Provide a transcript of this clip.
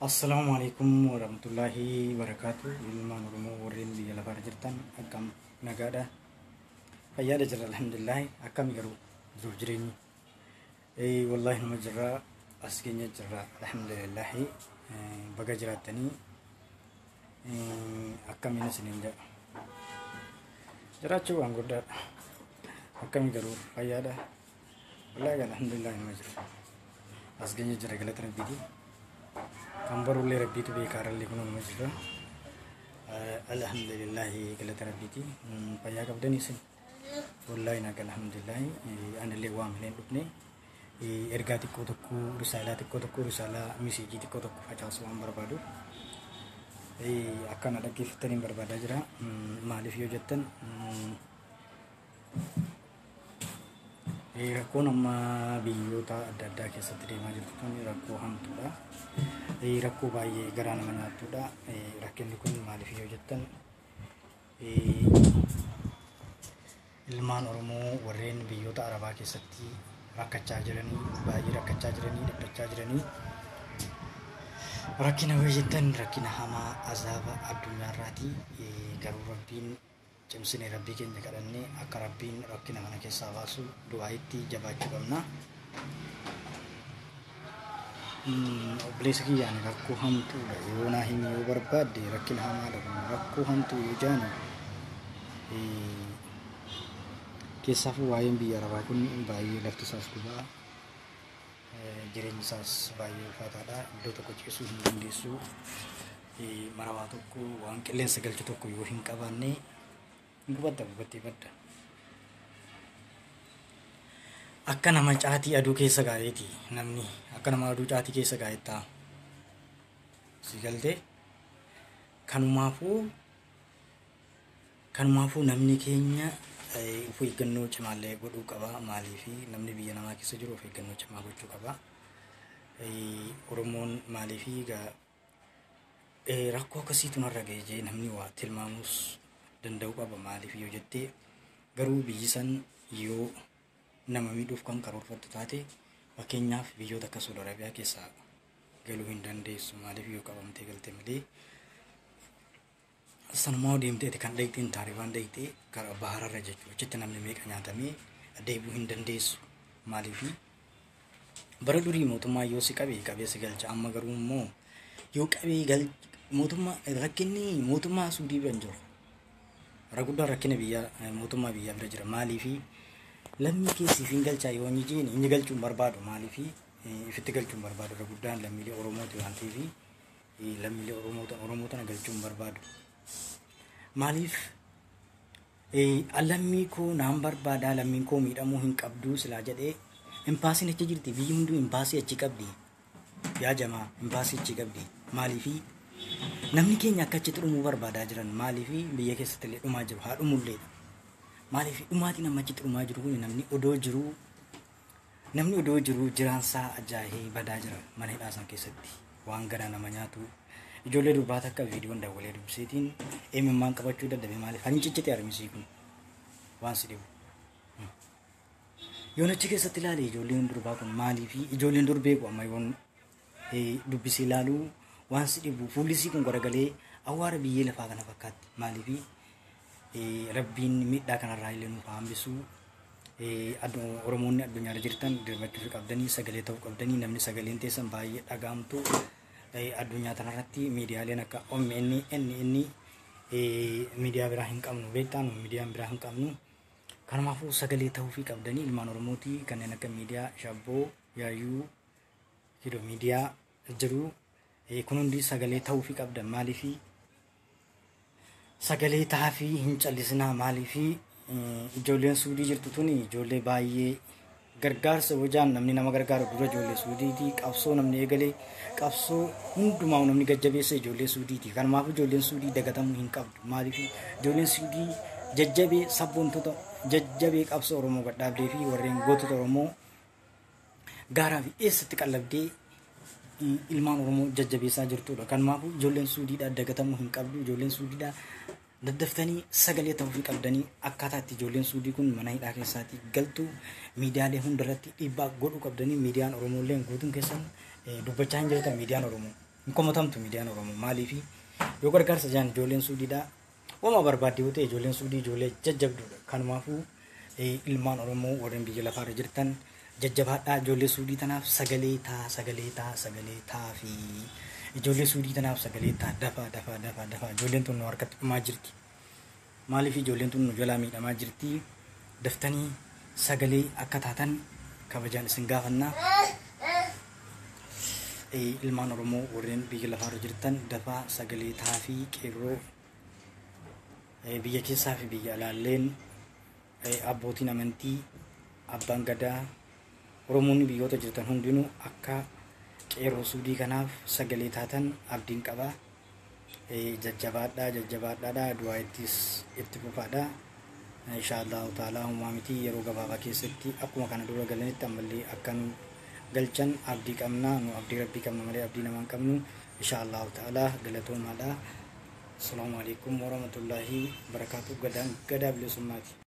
Assalamualaikum warahmatullahi wabarakatuh. Ilmaan Oromoo warreen biyya lafaa jirtan akkam nagaadha. Fayyaada jira alhamdulillah. Akkami garuu jiruuf jireenyi. Wallahi nama jirra as keenya jirra alhamdulillah. Baga jiraatanii akkamiin isiniin jedha. Jiraachuu waan guddaadha. Akkami garuu fayyaadha. Wallahi alhamdulillah nama jirra. As keenya jira galata rabbiiti. Kan barullee rabbiitu beekaarallee kunuun jira. Alhamdulillahi galata rabbiiti. Fayyaa qabdanii isin. Wallahi naga alhamdulillahi. Anillee waan hin dhufne. Ergaa xiqqoo tokko risaalaa miseejii xiqqoo tokko facaasuu waan barbaadu. Akkana dhaggeeffatanii barbaadaa jira. Maaliif yoo jettan rakkoon amma biyyoota adda addaa keessatti deemaa jirtu kun rakkoo hamtuudha. Rakkoo baay'ee garaa nama nyaattuudha. Rakkinni kun maaliif yoo jettan ilmaan Oromoo warreen biyyoota Arabaa keessatti rakkachaa jiranii, baay'ee rakkachaa jiranii, dhiphachaa jiranii. Rakkina yoo jettan rakkina hamaa azaaba addunyaarraati. Garuu rabbiin cimsinee rabbii keenya kadhannee akka rabbiin rakkina kana keessaa baasu du'aayitti jabaachuu qabna. Obboleessa kiyyaan rakkoo hamtuudha yoo naa himi yoo barbaadde rakkina hamaadha kun rakkoo hamtuu yoo jaanu keessaafuu waa'een biyya Arabaa kun baay'ee lafti isaas gubaa jireenyi isaas baay'ee ulfaataadha. Iddoo tokko ciisuu hin dandeessu. Marawaa tokko waan qilleensa galchu tokko yoo hin qabaanne gubattee badda. Akka nama caatii aduu keessa gaa'eeti namni akka nama aduu caatii keessa gaa'ettaa si galtee kanumaafuu namni keenya of eeggannoo cimaallee godhuu qaba. Maaliifi namni biyya namaa keessa jiru of eeggannoo cimaa gochuu qaba. Oromoon maaliifi rakkoo akkasiitu narra ga'e jee namni waa tilmaamuus danda'uu qaba. Maaliif yoo jettee garuu biyyi san yoo nama miidhuuf kan karoorfattu taate fakkeenyaaf biyyoota akka Saudi Arabiyaa keessaa galuu hin dandeessu. Maaliif yoo qabamtee galte malee sanumaa deemteeti kan dhaqxeen taarifaan dhaqxee karaa bahararra jechuudha. Achitti namni meeqa nyaatamee deebi'uu hin dandeessu. Maaliif bara durii mootummaa yoo si qabee si galcha. Amma garuu immoo yoo qabee mootummaa rakkinni mootummaa Suudii bira jiru. Rakkoo rakkina biyya mootummaa biyya bira jira. Maaliifi lammii keessiif hin galchaa yoo inni galchuun barbaadu. Maaliifi ifitti galchuun barbaadu. Rakkoo lammiilee Oromooti waan ta'eef lammiilee Oromootana galchuun barbaadu. Maaliif lammii koo naan barbaadaa lammiin koo miidhamuu hin qabdu silaa jedhee impaasiin achi jirti. Biyyi hunduu impaasii achi qabdi. Yaa jamaa impaasii achi qabdi. Maaliifi namni keenya akka achitti dhumuu barbaadaa jiran. Maaliifi biyya keessatti illee dhumaa jiru haa dhumullee. Maaliifi dhumaatiin amma achitti dhumaa jiru kun namni odoo jiru jiraansaa ajaa'ee badaa jira mana hidhaasan keessatti waan garaa nama nyaatu. Ijoollee durbaa takka viidiyoon daawwalee dubbiseetiin eenyummaan qabachuu dadhabee maaliif hani ciccite armisii kun waan si dhibu. Yoon achi keessatti ilaale ijoolleen durbaa kun maaliifi ijoolleen durbee kun amma yoon dubbisee ilaaluu waan si dhibu fuulisii kun garagalee awwaara biyyee lafaa kana fakkaatti. Maaliifi rabbiin miidhaa kanarraa illee nuuf hambisu. Oromoonni addunyaarra jirtan dirmachuu qabdanii sagalee ta'uu qabdanii namni sagaleen teessan baay'ee dhagaamtu. Addunyaa kanarratti miidiyaaleen akka OMN miidiyaa biraa hin qabnu beektaan miidiyaan biraa hin qabnu. Kanaafuu sagalee ta'uu qabdanii ilmaan Oromooti kanneen akka miidiyaa Shabboo Yaayyuu hidho miidiyaa jiru. Kun hundi sagalee ta'uu qabdan. Maaliifi sagalee ta'uu hin callisinaa. Maaliifi ijoolleen Suudii jirtu tuni ijoollee baay'ee gargaarsa hojaan namni nama gargaaru dura ijoollee Suudiiti. Qabsoo namni eegalee qabsoo hundumaa namni gajjabeessa ijoollee Suudiiti. Kanaaf ijoolleen Suudii dagatamuu hin qabdu. Maaliifi ijoolleen Suudii jajjabee sabboontota jajjabee qabsoo Oromoo gadhaabdee fi warreen gootota Oromoo gaaraa fi eessatti qallabdee ilmaan Oromoo jajjabeessaa jirtudha. Kanaaf ijoolleen Suudiidhaa dagatamuu hin qabdu. Ijoolleen Suudiidhaa daddaftanii sagalee ta'uu qabdanii akkaataa itti ijoolleen Suudii kun mana hidhaa keessaatti galtu miidiyaalee hundarratti dhiibbaa godhuu qabdanii. Miidiyaan Oromoo illee guutuun keessan dubbachaa hin jirtan miidiyaan Oromoo hin komatamtu miidiyaan Oromoo maaliifi yoo gargaarsa jaan ijoolleen Suudiidhaa wama barbaadde yoo ta'e ijoolleen Suudii ijoollee jajjabduudha. Kanumaafuu ilmaan Oromoo warreen biyya lafaarra jirtan jajjabaadhaa ijoollee Suudii tanaaf sagalee taa fi ijoollee Suudii tanaaf sagalee taa dafaa ijoolleen tun nu harkatti dhumaa jirti. Maaliif ijoolleen tun nu jalaa miidhamaa jirti? Daftanii sagalee akka taatan kabajaan isin gaafannaa. Ilmaan Oromoo warreen biyya lafaarra jirtan dafaa sagalee taa fi qeerroo biyya keessaa fi biyya alaalleen abbootiin amantii abbaan gadaa Oromoonni biyyoota jirtan hundinuu akka qeerroo Suudii kanaaf sagalee taatan abdiin qaba. Jajjabaadhaa du'aa itti fufaadhaa. Inshaallah ta'ala uumaa miti yeroo gabaabaa keessatti akkuma kana dura galanitti ammallee akka nu galchan abdii qabna. Nu abdii rabbii qabna malee abdii namaa hin qabnu. Inshaallah ta'ala galatoomaadha. Assalamu alaikum warahmatullahi wabarakatuh. Gadaa bilisummaati.